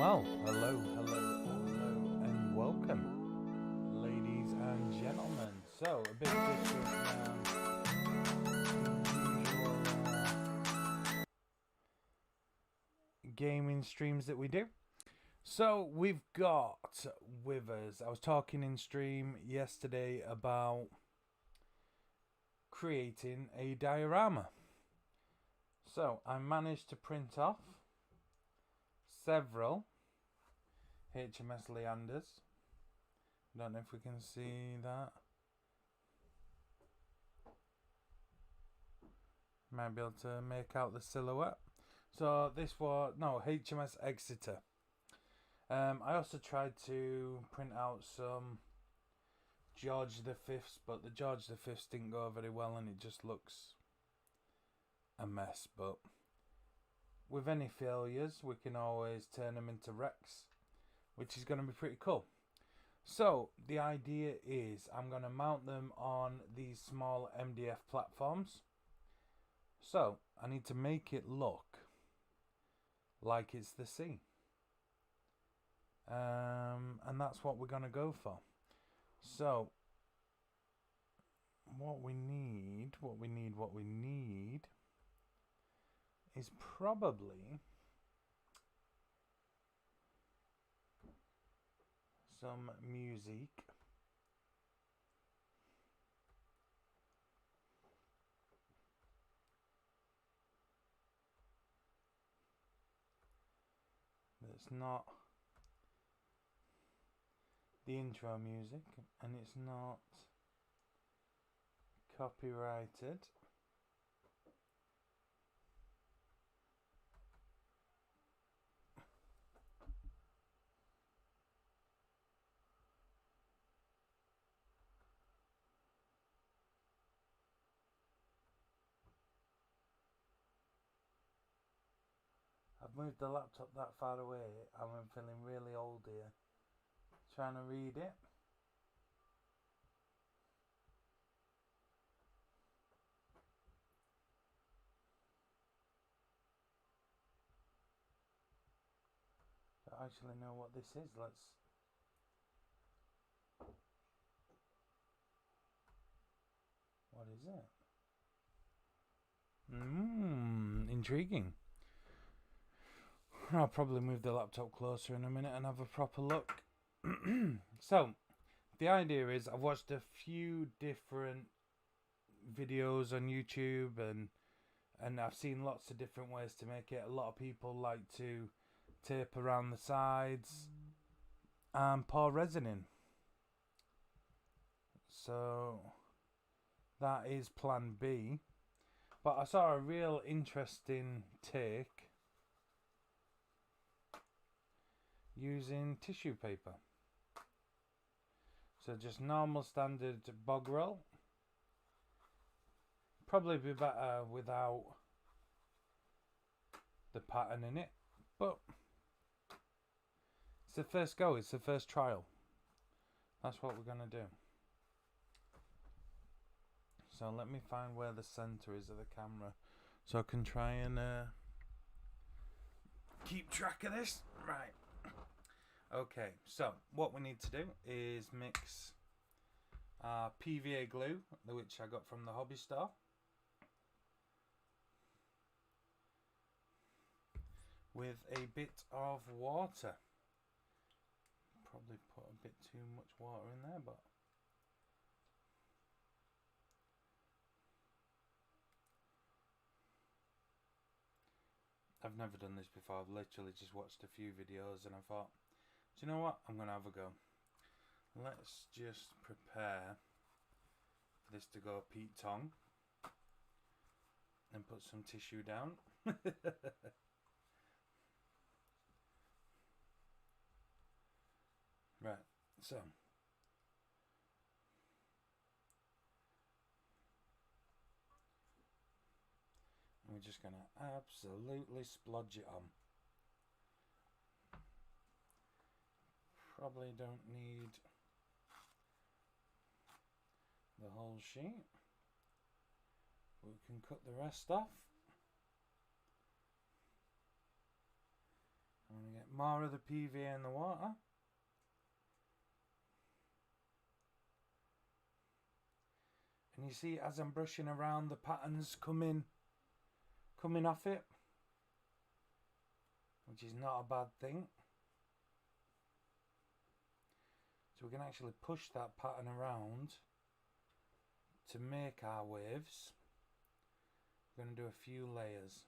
Well, hello, and welcome, ladies and gentlemen. So, a bit different gaming streams that we do. So, we've got with us, I was talking in stream yesterday about creating a diorama. So, I managed to print off several HMS Leanders. Don't know if we can see that. Might be able to make out the silhouette. So this was HMS Exeter. I also tried to print out some George V, but the George V didn't go very well, and it just looks a mess. But with any failures, we can always turn them into wrecks, which is going to be pretty cool. So the idea is I'm going to mount them on these small MDF platforms. So I need to make it look like it's the sea. And that's what we're going to go for. So what we need is probably some music. That's not the intro music, and it's not copyrighted. I've moved the laptop that far away, and I'm feeling really old here. Trying to read it. Don't actually know what this is. What is it? Intriguing. I'll probably move the laptop closer in a minute and have a proper look. So, the idea is I've watched a few different videos on YouTube and I've seen lots of different ways to make it. A lot of people like to tape around the sides and pour resin in. So, that is plan B. But I saw a real interesting take using tissue paper. So just normal standard bog roll. Probably be better without the pattern in it, but it's the first go, it's the first trial. That's what we're going to do. So let me find where the center is of the camera so I can try and keep track of this. Right. Okay, so what we need to do is mix PVA glue, which I got from the hobby store, with a bit of water. Probably put a bit too much water in there, but I've never done this before. I've literally just watched a few videos and I thought, do you know what? I'm going to have a go. Let's just prepare for this to go Pete Tong and put some tissue down. Right, so we're just going to absolutely splodge it on. Probably don't need the whole sheet. We can cut the rest off. I'm going to get more of the PVA in the water. And you see, as I'm brushing around, the patterns coming off it, which is not a bad thing. So we can actually push that pattern around to make our waves. We're going to do a few layers.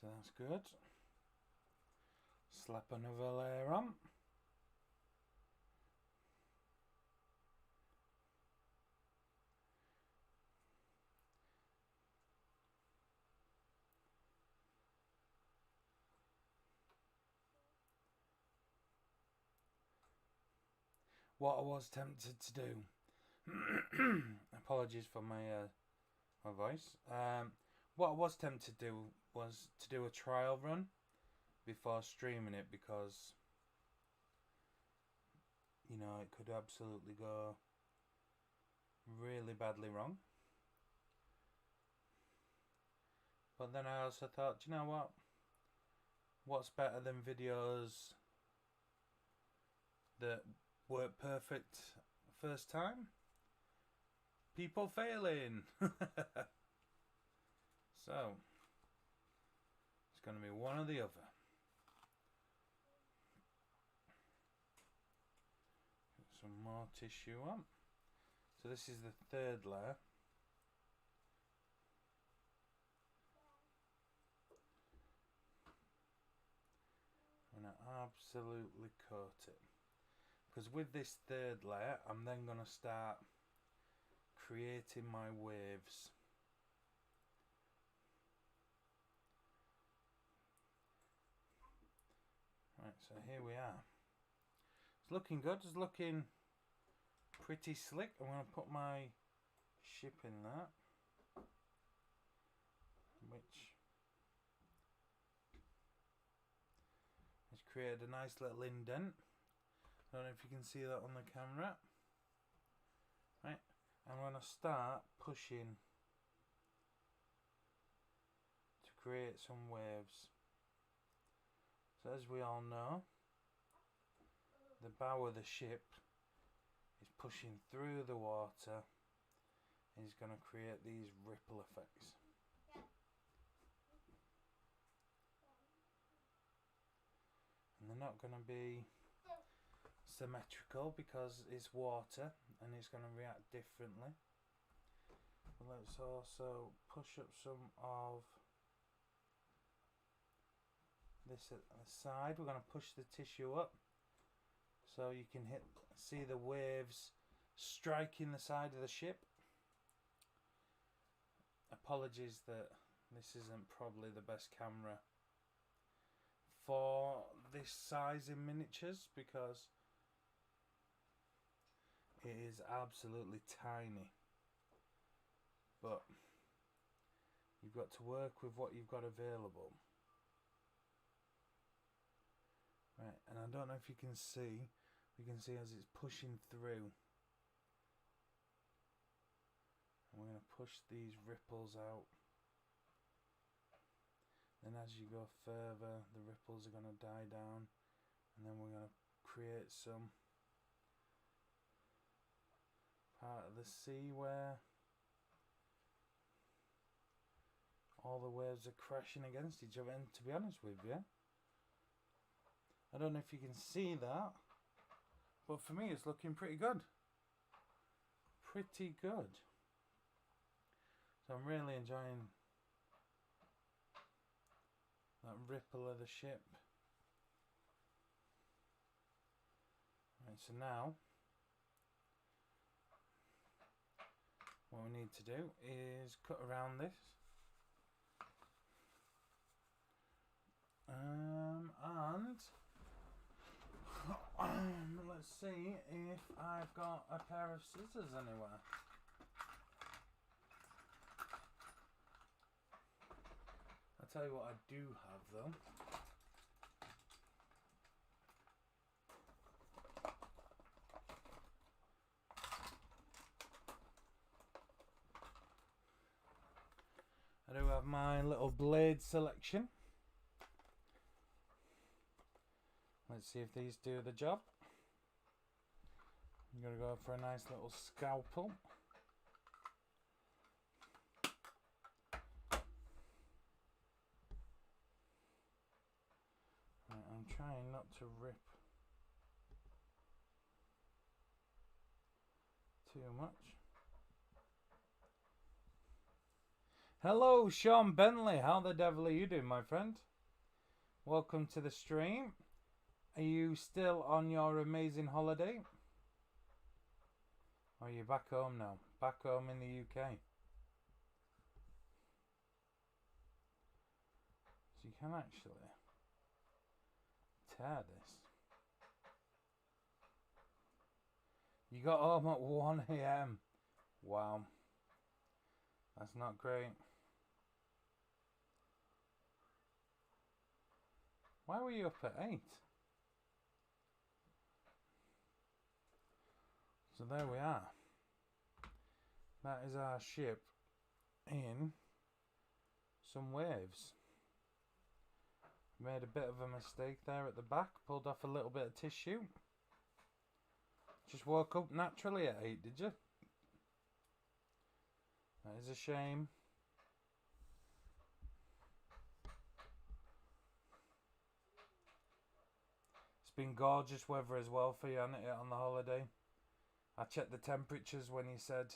So that's good. Slap another layer on. What I was tempted to do, apologies for my voice. What I was tempted to do was to do a trial run before streaming it, because you know it could absolutely go really badly wrong. But then I also thought, you know what? What's better than videos that work perfect first time? People failing. So it's going to be one or the other. Put some more tissue on. So this is the third layer. I'm going to absolutely coat it. Because with this third layer, I'm then going to start creating my waves. Right, so here we are. It's looking good. It's looking pretty slick. I'm going to put my ship in that, which has created a nice little indent. I don't know if you can see that on the camera. Right, I'm going to start pushing to create some waves. So as we all know, the bow of the ship is pushing through the water and is going to create these ripple effects. And they're not going to be symmetrical because it's water and it's going to react differently. But let's also push up some of this at the side. We're going to push the tissue up so you can see the waves striking the side of the ship. Apologies that this isn't probably the best camera for this size in miniatures, because it is absolutely tiny, but you've got to work with what you've got available. Right, and I don't know if you can see, as it's pushing through. And we're going to push these ripples out. Then as you go further, the ripples are going to die down. And then we're going to create some part of the sea where all the waves are crashing against each other. And to be honest with you, I don't know if you can see that, but for me it's looking pretty good. Pretty good. So I'm really enjoying that ripple of the ship. Right, so now what we need to do is cut around this. And let's see if I've got a pair of scissors anywhere. I'll tell you what I do have though. I do have my little blade selection. Let's see if these do the job. I'm going to go for a nice little scalpel. Right, I'm trying not to rip too much. Hello, Sean Bentley. How the devil are you doing, my friend? Welcome to the stream. Are you still on your amazing holiday? Or are you back home now? Back home in the UK. So you can actually tear this. You got home at 1 AM. Wow. That's not great. Why were you up at 8? So there we are. That is our ship in some waves. Made a bit of a mistake there at the back. Pulled off a little bit of tissue. Just woke up naturally at 8, did you? That is a shame. It's been gorgeous weather as well for you, hasn't it, on the holiday? I checked the temperatures when you said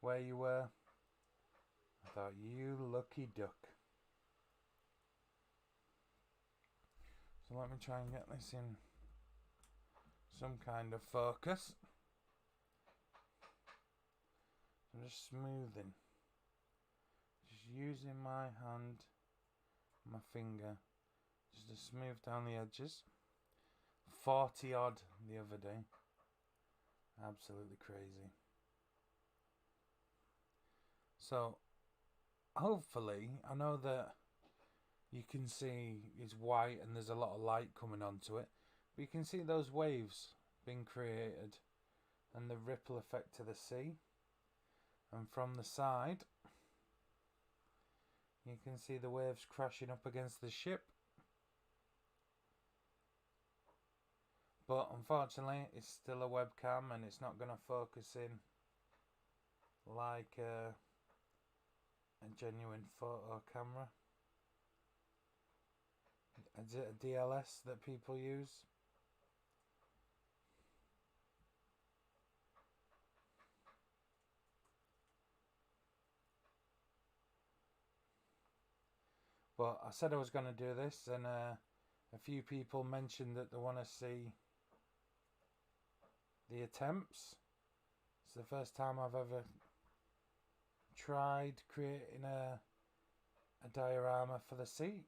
where you were. I thought, you lucky duck. So let me try and get this in some kind of focus. I'm just smoothing. Just using my hand, my finger, just to smooth down the edges. 40 odd the other day. Absolutely crazy. So, hopefully, I know that you can see it's white and there's a lot of light coming onto it. But you can see those waves being created and the ripple effect to the sea. And from the side, you can see the waves crashing up against the ship. But unfortunately, it's still a webcam and it's not going to focus in like a genuine photo camera. Is it a DLS that people use? But I said I was going to do this, and a few people mentioned that they want to see the attempts. It's the first time I've ever tried creating a diorama for the seat.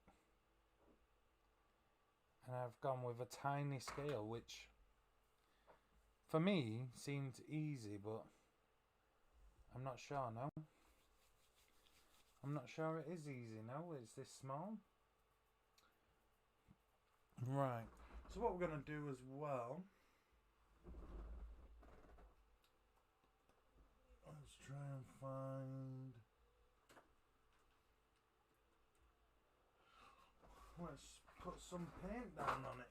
And I've gone with a tiny scale, which for me seemed easy, but I'm not sure now. I'm not sure it is easy now. It's this small. Right. So what we're going to do as well, let's try and find, let's put some paint down on it.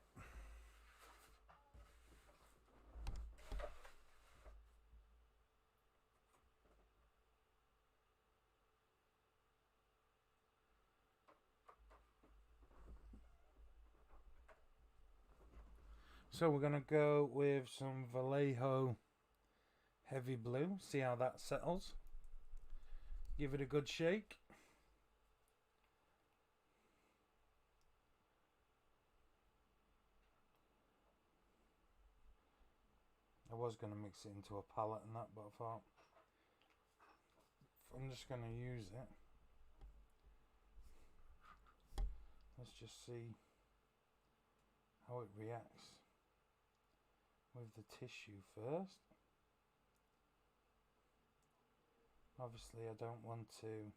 So we're going to go with some Vallejo heavy blue, see how that settles. Give it a good shake. I was going to mix it into a palette and that, but I thought I'm just going to use it. Let's just see how it reacts with the tissue first. Obviously I don't want to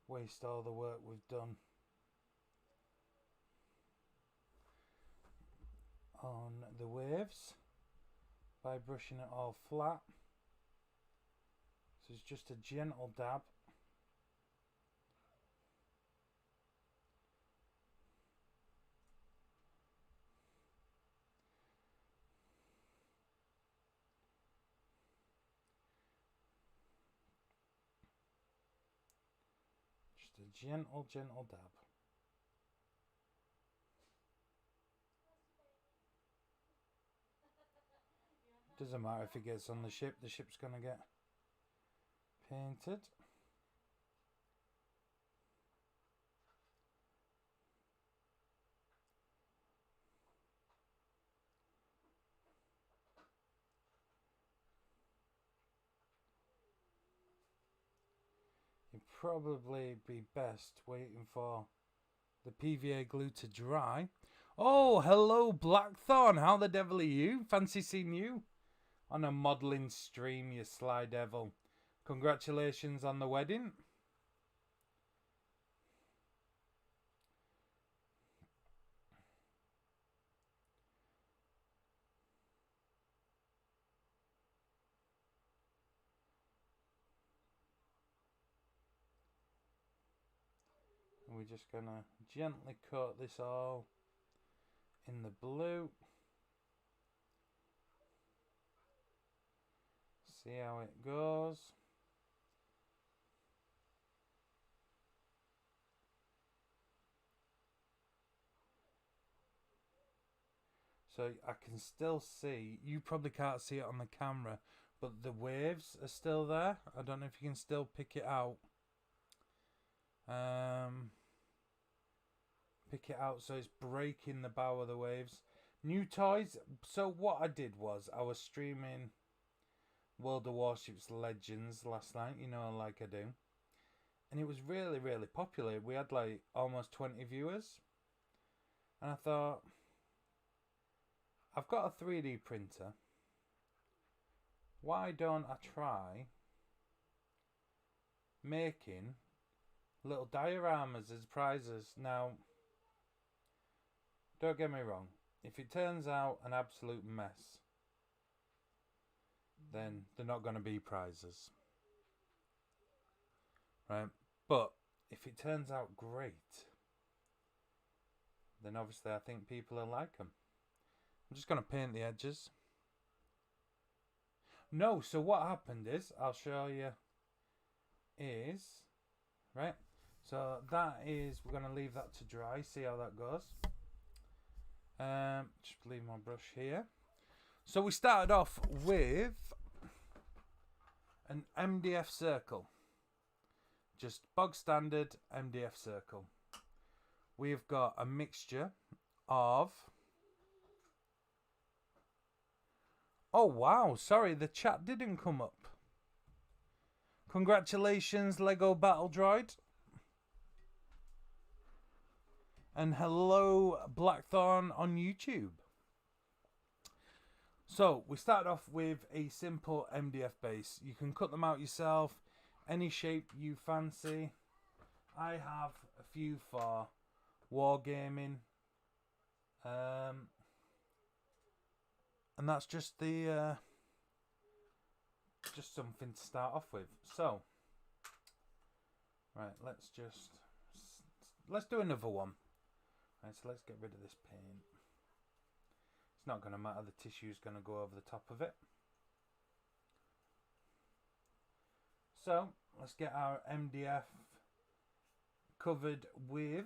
waste all the work we've done on the waves by brushing it all flat. So it's just a gentle dab a gentle, gentle dab. Doesn't matter if it gets on the ship's going to get painted. You'd probably be best waiting for the PVA glue to dry. Oh, hello Blackthorn, how the devil are you? Fancy seeing you on a modelling stream, you sly devil. Congratulations on the wedding. And we're just going to gently coat this all in the blue. See how it goes. So I can still see, you probably can't see it on the camera, but the waves are still there. I don't know if you can still pick it out. Pick it out, so it's breaking the bow of the waves. New toys. So what I did was I was streaming World of Warships Legends last night, you know, like I do, and it was really, really popular. We had like almost 20 viewers, and I thought, I've got a 3D printer, why don't I try making little dioramas as prizes? Now, don't get me wrong, if it turns out an absolute mess, then they're not going to be prizes, right? But if it turns out great, then obviously I think people will like them. I'm just going to paint the edges. No, so what happened is, I'll show you, is, right, so that is, we're going to leave that to dry, see how that goes. Just leave my brush here. So we started off with an MDF circle. Just bog standard MDF circle. We've got a mixture of... Oh wow, sorry, the chat didn't come up. Congratulations, Lego Battle Droid. And hello, Blackthorn on YouTube. So, we started off with a simple MDF base. You can cut them out yourself, any shape you fancy. I have a few for wargaming. And that's just the just something to start off with. So, right, let's do another one. Right, so let's get rid of this paint. It's not going to matter, the tissue's going to go over the top of it. So, let's get our MDF covered with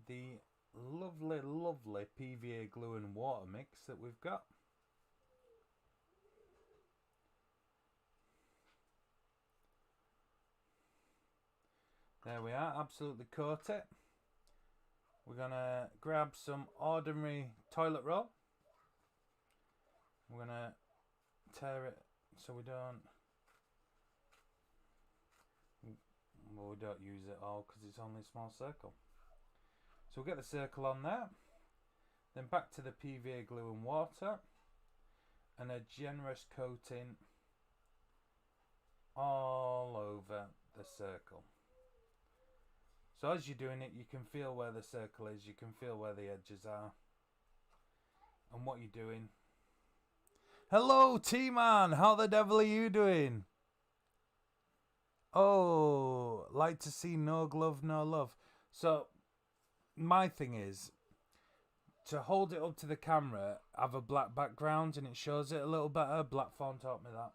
the lovely, lovely PVA glue and water mix that we've got. There we are, absolutely coat it. We're going to grab some ordinary toilet roll. We're going to tear it so we don't... Well, we don't use it all because it's only a small circle. So we'll get the circle on there. Then back to the PVA glue and water. And a generous coating all over the circle. So as you're doing it, you can feel where the circle is, you can feel where the edges are, and what you're doing. Hello, T-Man! How the devil are you doing? Oh, like to see no glove, no love. So, my thing is, to hold it up to the camera, have a black background, and it shows it a little better. Blackthorn taught me that.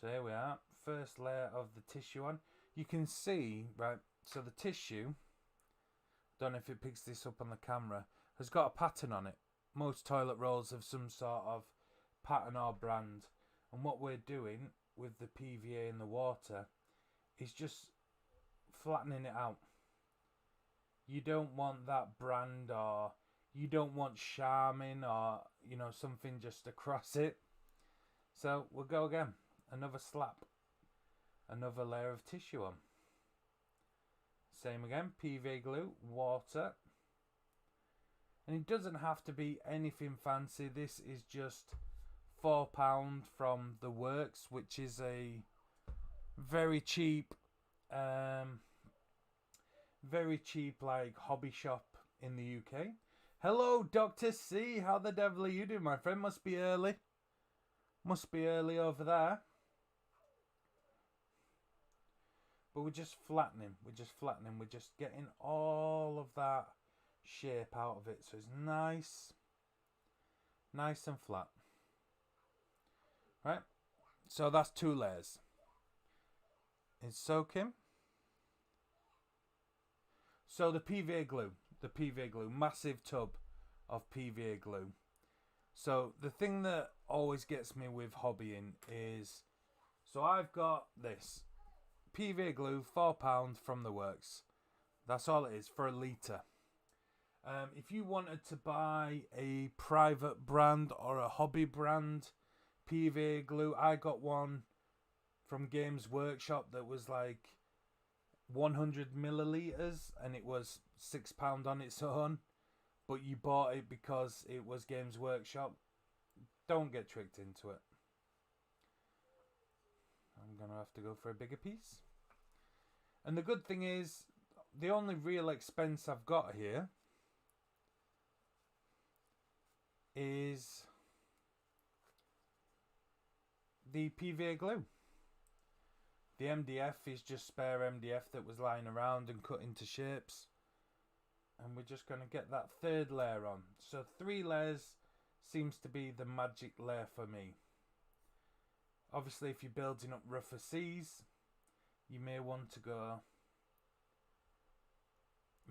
So here we are, first layer of the tissue on. You can see, right, so the tissue, don't know if it picks this up on the camera, has got a pattern on it. Most toilet rolls have some sort of pattern or brand. And what we're doing with the PVA in the water is just flattening it out. You don't want that brand, or you don't want Charmin, or something just across it. So we'll go again. Another slap. Another layer of tissue on. Same again. PVA glue, water. And it doesn't have to be anything fancy. This is just £4 from The Works, which is a very cheap like hobby shop in the UK. Hello, Dr. C. How the devil are you doing, my friend? Must be early. Must be early over there. But we're just flattening. We're just getting all of that shape out of it. So it's nice and flat. Right? So that's 2 layers. It's soaking. So the PVA glue, massive tub of PVA glue. So the thing that always gets me with hobbying is, so I've got this PVA glue, £4 from The Works. That's all it is for a litre. If you wanted to buy a private brand or a hobby brand PVA glue, I got one from Games Workshop that was like 100 millilitres and it was £6 on its own, but you bought it because it was Games Workshop. Don't get tricked into it. I'm gonna have to go for a bigger piece. And the good thing is, the only real expense I've got here is the PVA glue. The MDF is just spare MDF that was lying around and cut into shapes. And we're just going to get that 3rd layer on. So 3 layers seems to be the magic layer for me. Obviously, if you're building up rougher seas, you may want to go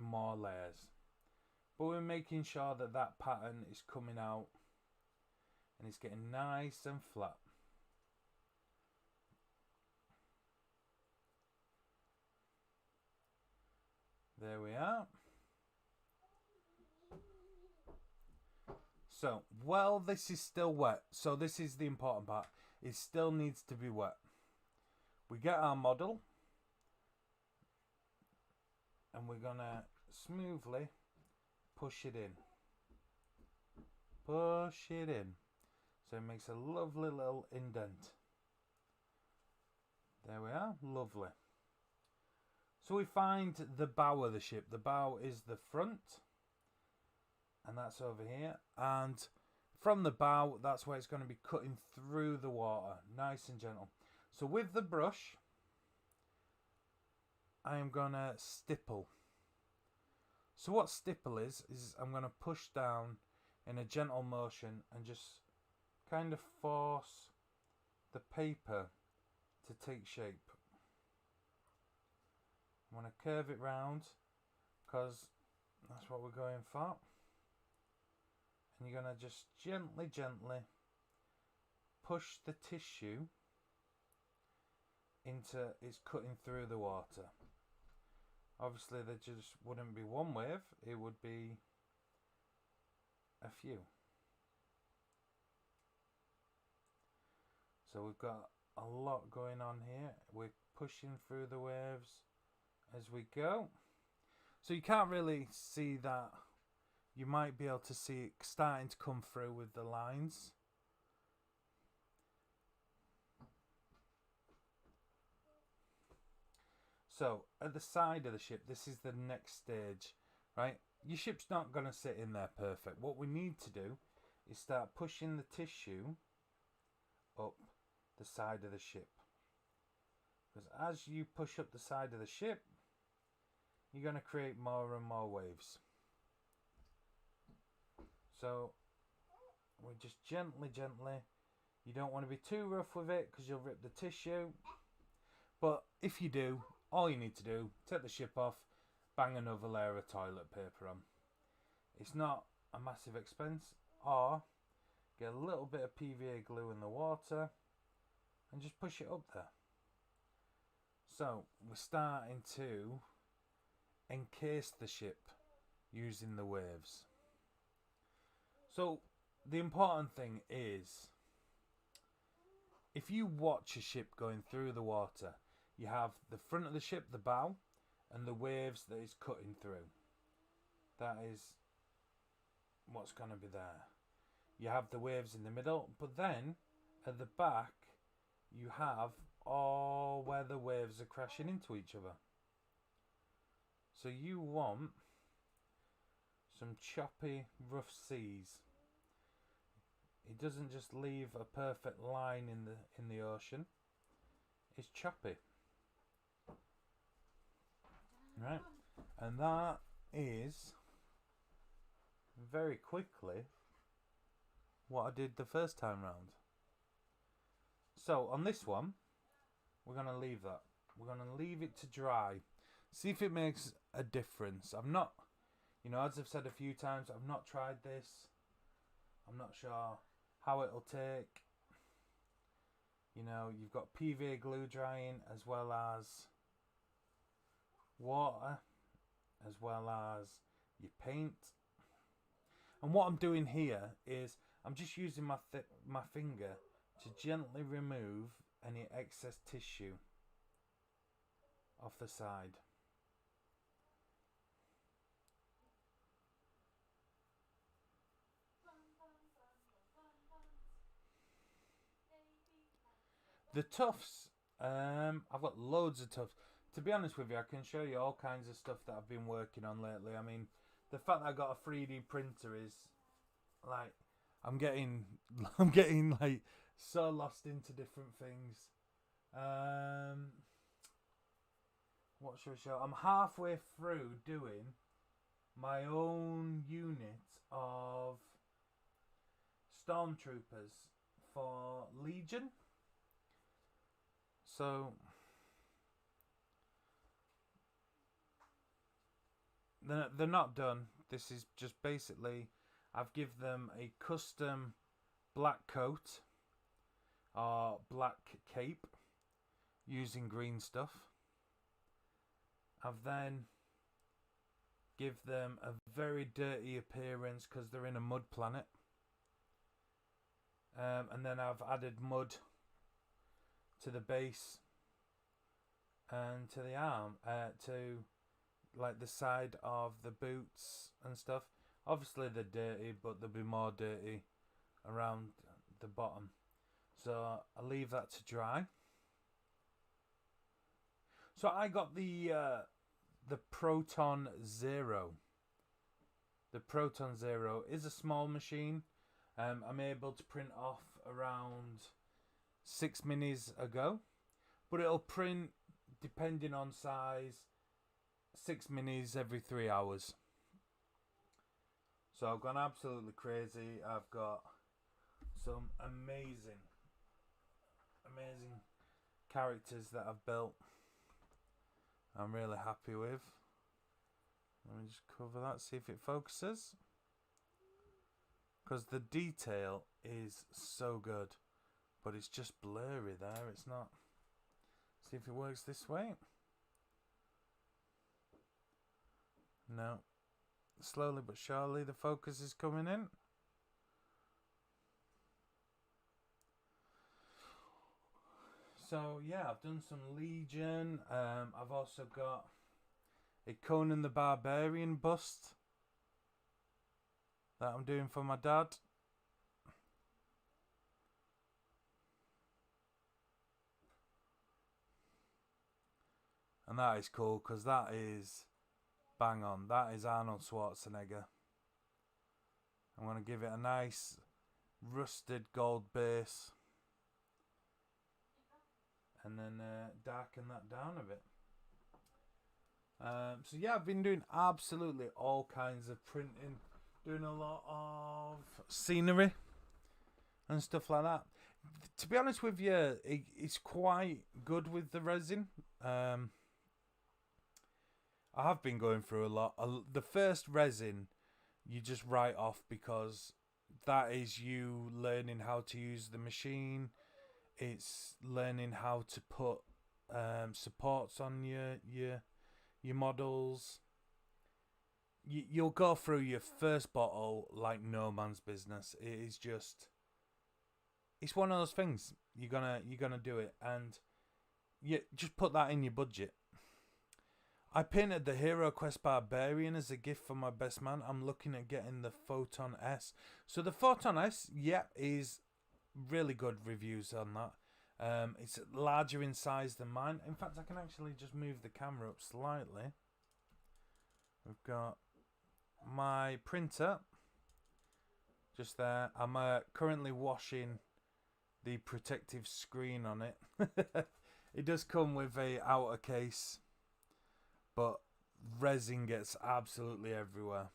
more layers. But we're making sure that that pattern is coming out and it's getting nice and flat. There we are. So, well, this is still wet. So this is the important part. It still needs to be wet. We get our model. And we're going to smoothly push it in. Push it in. So it makes a lovely little indent. There we are. Lovely. So we find the bow of the ship. The bow is the front. And that's over here. And from the bow, that's where it's going to be cutting through the water. Nice and gentle. So with the brush, I am going to stipple. So what stipple is I'm going to push down in a gentle motion and just kind of force the paper to take shape. I'm going to curve it round because that's what we're going for. And you're going to just gently push the tissue into it's cutting through the water. Obviously there just wouldn't be one wave, it would be a few. So we've got a lot going on here. We're pushing through the waves as we go. So you can't really see that. You might be able to see it starting to come through with the lines. So at the side of the ship, this is the next stage, right? Your ship's not going to sit in there perfect. What we need to do is start pushing the tissue up the side of the ship. Because as you push up the side of the ship, you're going to create more and more waves. So we just gently You don't want to be too rough with it because you'll rip the tissue. But if you do, all you need to do, take the ship off, bang another layer of toilet paper on. It's not a massive expense. Or get a little bit of PVA glue in the water and just push it up there. So we're starting to encase the ship using the waves. So the important thing is, if you watch a ship going through the water, you have the front of the ship, the bow, and the waves that it's cutting through. That is what's going to be there. You have the waves in the middle, but then at the back you have all where the waves are crashing into each other. So you want some choppy, rough seas. It doesn't just leave a perfect line in the ocean. It's choppy. Right? And that is very quickly what I did the first time round. So on this one, we're going to leave that. We're going to leave it to dry. See if it makes a difference. I've not, as I've said a few times, I've not tried this. I'm not sure how it'll take. You've got PVA glue drying as well as water, as well as your paint. And what I'm doing here is I'm just using my finger to gently remove any excess tissue off the side. The tufts, I've got loads of tufts. To be honest with you, I can show you all kinds of stuff that I've been working on lately. I mean, the fact that I got a 3D printer is like, I'm getting like so lost into different things. What should I show? I'm halfway through doing my own unit of stormtroopers for Legion. So they're not done. This is just basically, I've given them a custom black coat or black cape using green stuff. I've then give them a very dirty appearance because they're in a mud planet. And then I've added mud to the base and to the arm, to like the side of the boots and stuff. Obviously they're dirty, but they'll be more dirty around the bottom. So I'll leave that to dry. So I got the Proton Zero. The Proton Zero is a small machine. I'm able to print off around 6 minis a go, but it'll print, depending on size, 6 minis every 3 hours. So I've gone absolutely crazy. I've got some amazing characters that I've built. I'm really happy with. Let me just cover that, see if it focuses. Because the detail is so good. But it's just blurry there. It's not. See if it works this way. No. Slowly but surely the focus is coming in. So yeah, I've done some Legion. I've also got a Conan the Barbarian bust that I'm doing for my dad. And that is cool because that is bang on. That is Arnold Schwarzenegger. I'm going to give it a nice rusted gold base. And then darken that down a bit. So yeah, I've been doing absolutely all kinds of printing. Doing a lot of scenery and stuff like that. To be honest with you, it's quite good with the resin. I have been going through a lot. The first resin you just write off because that is you learning how to use the machine. It's learning how to put supports on your models. You'll go through your first bottle like no man's business. It is just, it's one of those things. You're gonna do it, and you just put that in your budget. I painted the Hero Quest Barbarian as a gift for my best man. I'm looking at getting the Photon S. So the Photon S, yeah, is really good reviews on that. It's larger in size than mine. In fact, I can actually just move the camera up slightly. We've got my printer just there. I'm currently washing the protective screen on it. It does come with a outer case, but resin gets absolutely everywhere.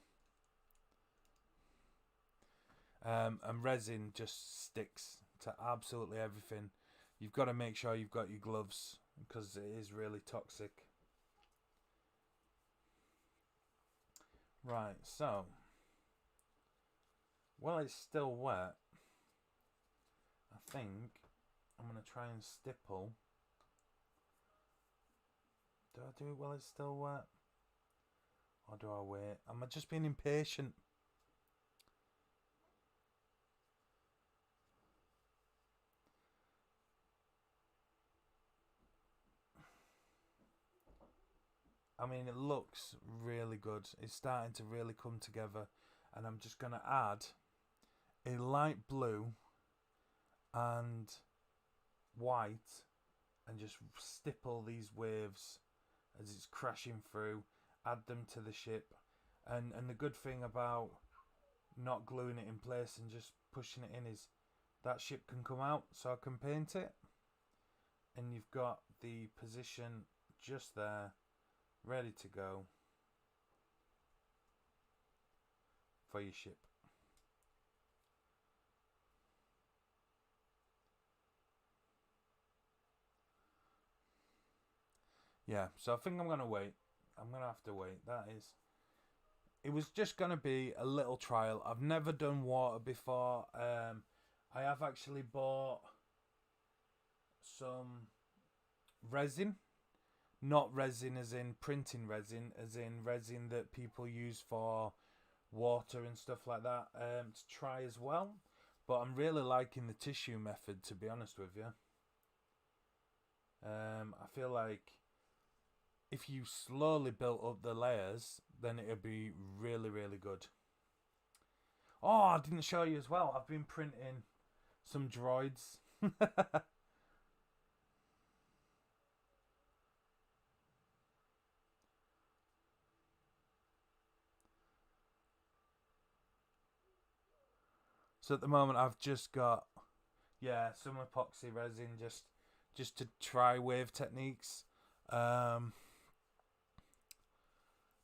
And resin just sticks to absolutely everything. You've got to make sure you've got your gloves because it is really toxic. Right, so while it's still wet, I think I'm going to try and stipple. Do I do it while it's still wet? Or do I wait? Am I just being impatient? I mean, it looks really good. It's starting to really come together. And I'm just going to add a light blue and white and just stipple these waves as it's crashing through, add them to the ship. And the good thing about not gluing it in place and just pushing it in is that ship can come out, so I can paint it. And you've got the position just there, ready to go for your ship. Yeah, so I think I'm going to wait. I'm going to have to wait. It was just going to be a little trial. I've never done water before. I have actually bought some resin. Not resin as in printing resin, as in resin that people use for water and stuff like that, to try as well. But I'm really liking the tissue method, to be honest with you. I feel like if you slowly build up the layers, then it'll be really, really good. Oh, I didn't show you as well. I've been printing some droids. So at the moment I've just got, some epoxy resin just to try wave techniques.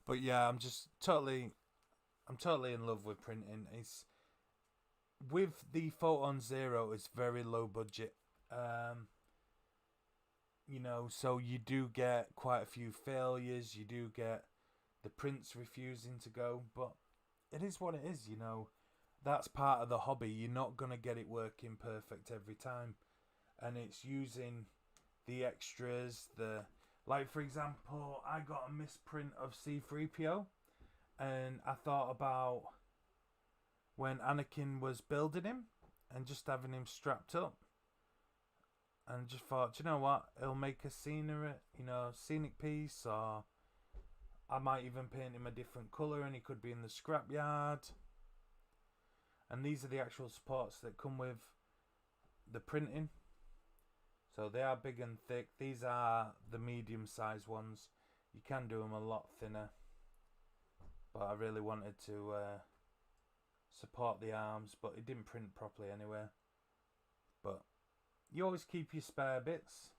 But yeah, I'm totally in love with printing. It's with the Photon Zero, it's very low budget. So you do get quite a few failures. You do get the prints refusing to go, but it is what it is. That's part of the hobby. You're not going to get it working perfect every time. And it's using the extras, like for example, I got a misprint of C-3PO, and I thought about when Anakin was building him and just having him strapped up, and just thought, you know what, it'll make a scenic piece, or I might even paint him a different colour and he could be in the scrapyard. And these are the actual supports that come with the printing. So they are big and thick. These are the medium sized ones. You can do them a lot thinner, but I really wanted to support the arms, but it didn't print properly anyway. But you always keep your spare bits.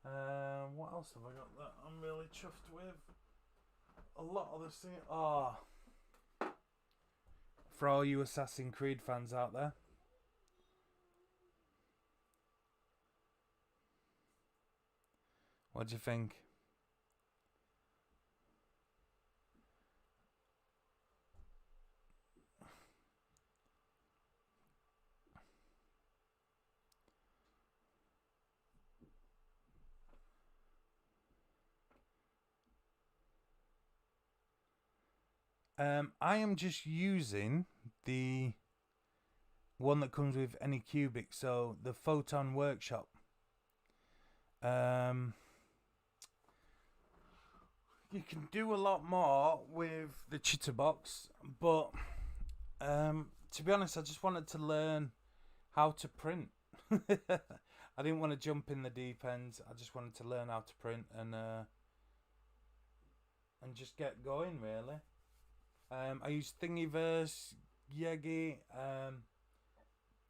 What else have I got that I'm really chuffed with? A lot of the same. for all you Assassin's Creed fans out there. What do you think? I am just using the one that comes with any cubic, so the Photon Workshop. You can do a lot more with the Chitterbox, but to be honest, I just wanted to learn how to print. I didn't want to jump in the deep end. I just wanted to learn how to print and just get going, really. I use Thingiverse, Yegi.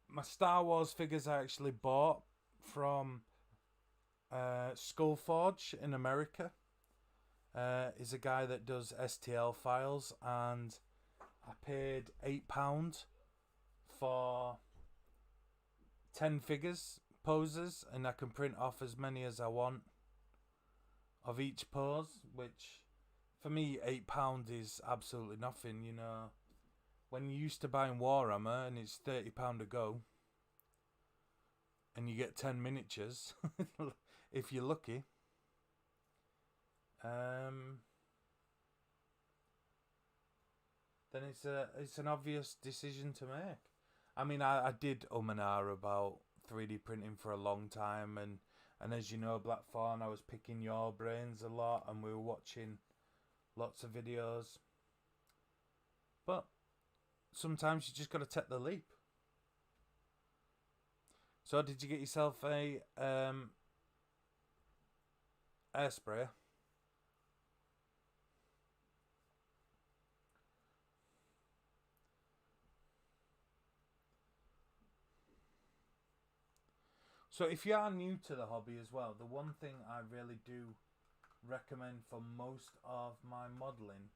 My Star Wars figures I actually bought from Skullforge in America. Is a guy that does STL files, and I paid £8 for 10 figures, poses, and I can print off as many as I want of each pose, which for me £8 is absolutely nothing, you know. When you're used to buying Warhammer and it's £30 a go, and you get 10 miniatures, if you're lucky. Then it's an obvious decision to make. I mean, I did and ah about 3D printing for a long time, and as you know, Blackthorn, I was picking your brains a lot, and we were watching lots of videos. But sometimes you just got to take the leap. So, did you get yourself a air sprayer? So if you are new to the hobby as well, the one thing I really do recommend for most of my modelling,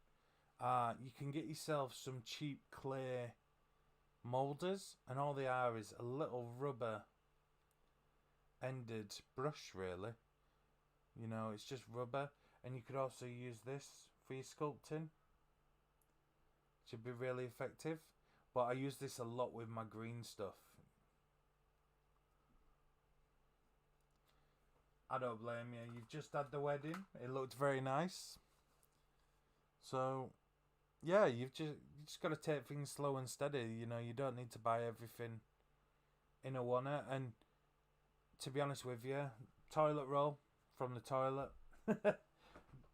you can get yourself some cheap clay moulders, and all they are is a little rubber ended brush, really. You know, it's just rubber, and you could also use this for your sculpting. Should be really effective, but I use this a lot with my green stuff. I don't blame you. You've just had the wedding. It looked very nice. So, yeah, you just got to take things slow and steady. You know, you don't need to buy everything in a one-er. And to be honest with you, toilet roll from the toilet,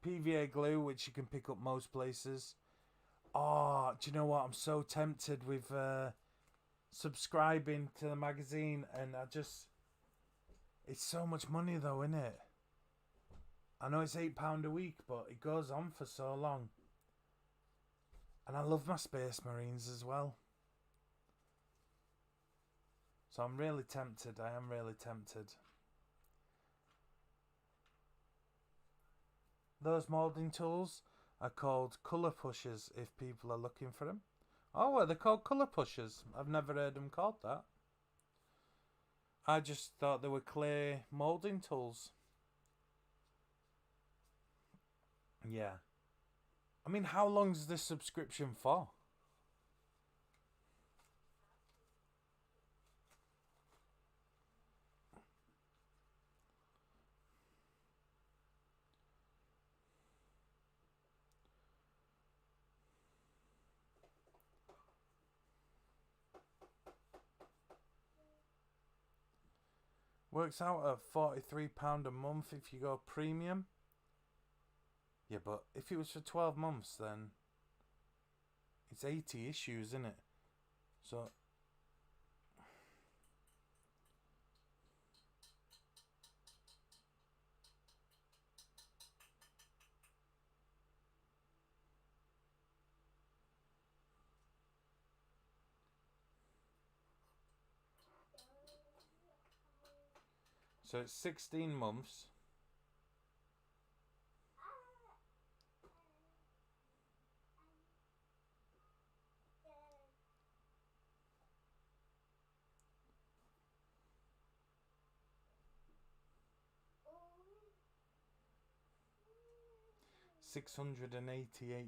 PVA glue, which you can pick up most places. Oh, do you know what? I'm so tempted with subscribing to the magazine, and it's so much money though, isn't it? I know it's £8 a week, but it goes on for so long. And I love my Space Marines as well. So I'm really tempted. I am really tempted. Those moulding tools are called colour pushers if people are looking for them. Oh, well, they're called colour pushers. I've never heard them called that. I just thought they were clay moulding tools. Yeah. I mean, how long is this subscription for? Works out at £43 a month if you go premium. Yeah, but if it was for 12 months, then it's 80 issues, isn't it? So it's 16 months. £688.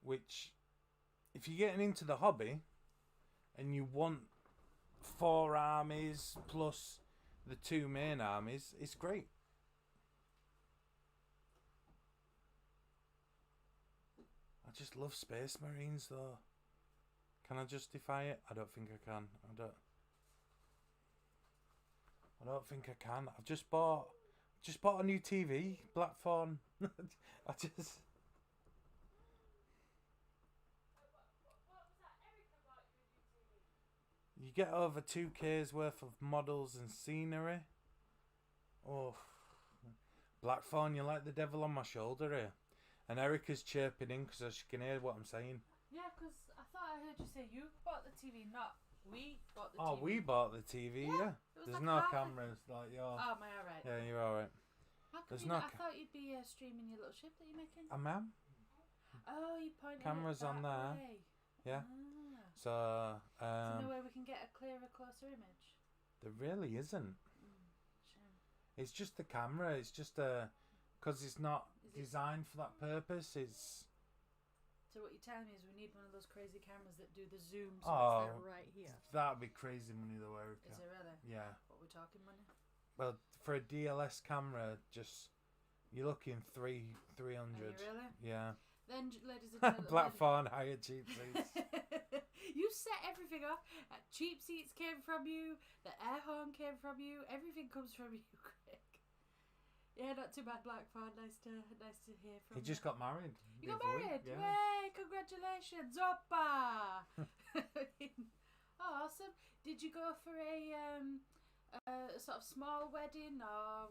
Which, if you're getting into the hobby and you want 4 armies plus the 2 main armies, it's great. I just love Space Marines though. Can I justify it? I don't think I can. I don't think I can. I've just bought a new TV, Blackthorn. I just. You get over 2K's worth of models and scenery. Oh, Blackthorn, you're like the devil on my shoulder here. And Erica's chirping in because she can hear what I'm saying. Yeah, because I thought I heard you say you bought the TV, not we bought the TV. Oh, we bought the TV, yeah. There's like no cameras like yours. Oh, am I alright? Yeah, you're alright. There's no. I thought you'd be streaming your little ship that you're making. I am. Oh, you pointed cameras it on there. way. Yeah. So, So, no way we can get a clearer, closer image. There really isn't. Shame. It's just the camera. It's just because it's not designed for that purpose. It's. So what you're telling me is we need one of those crazy cameras that do the zoom, so Oh, it's like right here. That'd be crazy money though, Erica. Is it really? Yeah. What we're talking money? Well, for a DLS camera, just you're looking 300. Are you really? Yeah. Then, ladies and gentlemen, Blackthorn higher cheap seats. You set everything up. Cheap seats came from you. The air horn came from you. Everything comes from you, Craig. Yeah, not too bad, Blackthorn. Nice to hear from you. He just got married. You got married? Yeah. Yay! Congratulations, Oppa! Oh, awesome. Did you go for a sort of small wedding, or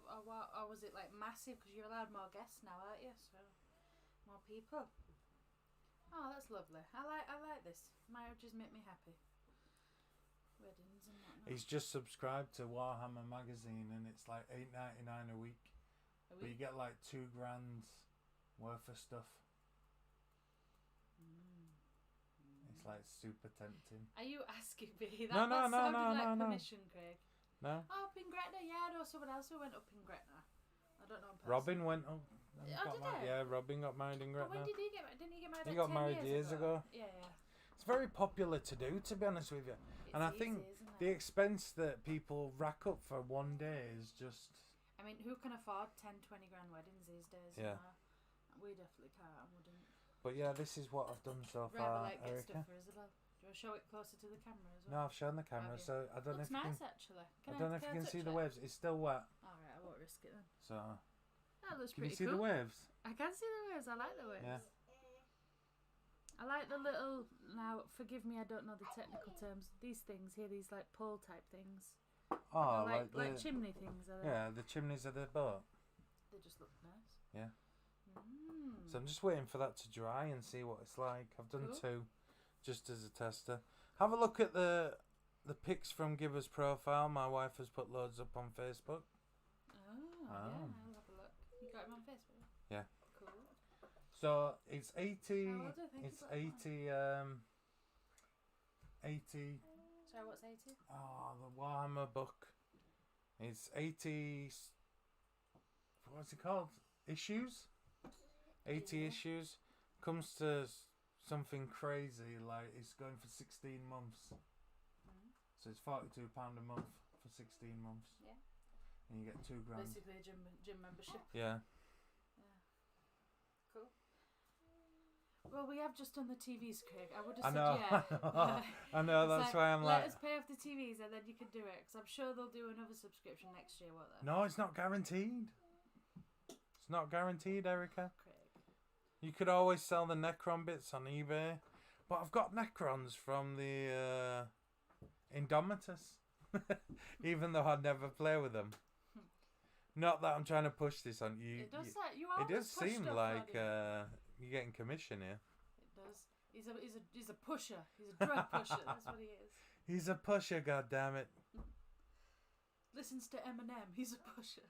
was it like massive? Because you're allowed more guests now, aren't you? So more people. Oh, that's lovely. I like this. Marriages make me happy. Weddings and whatnot. He's just subscribed to Warhammer magazine, and it's like $8.99 a week. But you get like $2,000 worth of stuff. It's like super tempting. Are you asking me? No, Permission, Craig. No. Oh, up in Gretna, yeah. I know someone else who went up in Gretna. I don't know. Robin went up. Did he? Yeah, Robin got married in But Gretna. when did he get married? Didn't he get married? He like got 10 married years ago. Yeah. It's very popular to do, to be honest with you. And I think the expense that people rack up for one day is just. I mean, who can afford 10, 20 grand weddings these days? Yeah. We definitely can't and wouldn't. But yeah, this is what I've done so Rather far, like get Erica. stuff for Isabel. Do you want to show it closer to the camera as well? No, I've shown the camera, so I don't know if you nice, can. actually. I don't know if you can see the waves. It's still wet. Alright, I won't risk it then. So. That looks Can you pretty see cool. the waves? I can see the waves. I like the waves. Yeah. I like the little. Now, forgive me, I don't know the technical terms. These things here, these like pole type things. Oh, like chimney things. Are they? Yeah, the chimneys of the boat. They just look nice. Yeah. So I'm just waiting for that to dry and see what it's like. I've done 2, just as a tester. Have a look at the pics from Gibber's profile. My wife has put loads up on Facebook. Yeah, I'll have a look. You got him on Facebook? Yeah. Cool. So it's 80. How old do you think It's it's 80. 80. Sorry, what's 80? Oh, the Warhammer book. It's 80. What's it called? Issues. 80 issues. Comes to something crazy, like it's going for 16 months. So it's £42 a month for 16 months. Yeah. And you get £2,000. Basically a gym membership. Yeah. Cool. Well, we have just done the TVs, Craig. I would have I said know. yeah. I know. That's why I'm like. Let us pay off the TVs and then you can do it. Because I'm sure they'll do another subscription next year, won't they? No, it's not guaranteed. It's not guaranteed, Erica. Craig. You could always sell the Necron bits on eBay. But I've got Necrons from the Indomitus. Even though I'd never play with them. Not that I'm trying to push this on you. It does it does seem like you're getting commission here. It does. He's a pusher. He's a drug pusher. That's what he is. He's a pusher, goddammit. Listens to Eminem. He's a pusher.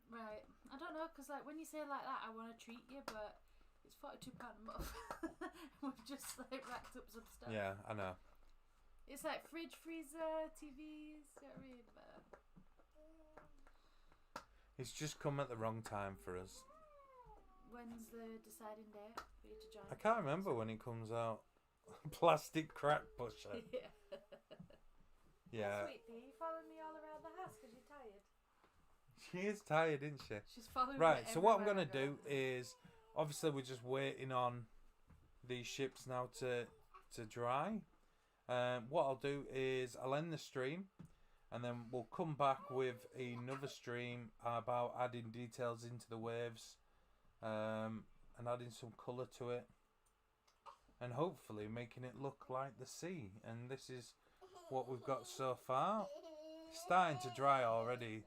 Right. I don't know, because like when you say it like that, I want to treat you, but it's £42 a month. We've just like racked up some stuff. Yeah, I know. It's like fridge, freezer, TVs. You know what I mean? It's just come at the wrong time for us. When's the deciding date for you to join? I can't remember when it comes out. Plastic crack pusher. Yeah. Yeah. Sweetie, you following me all around the house because you're tired? She is tired, isn't she? She's following me Right, so what I'm everywhere going to I do go. is, obviously we're just waiting on these ships now to dry. What I'll do is I'll end the stream and then we'll come back with another stream about adding details into the waves and adding some colour to it and hopefully making it look like the sea. And this is what we've got so far. It's starting to dry already.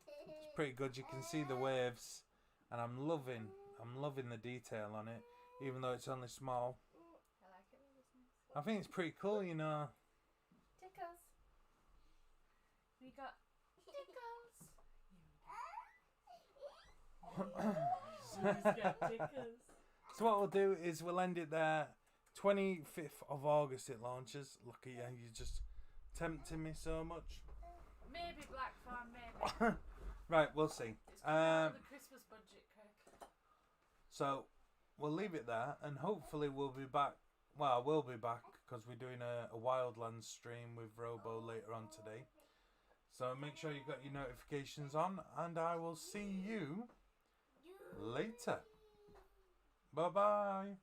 It's pretty good. You can see the waves and I'm loving the detail on it, even though it's only small. I like it when it's nice. I think it's pretty cool, you know. Tickles. We got tickles. So what we'll do is we'll end it there. 25th of August it launches. Look at you, you're just tempting me so much. Maybe Blackthorn, maybe. Right, we'll see. It's coming out of the Christmas budget, Craig. So we'll leave it there and hopefully we'll be back. Well, we'll be back because we're doing a Wildlands stream with Robo later on today. So make sure you've got your notifications on and I will see you later. Bye bye.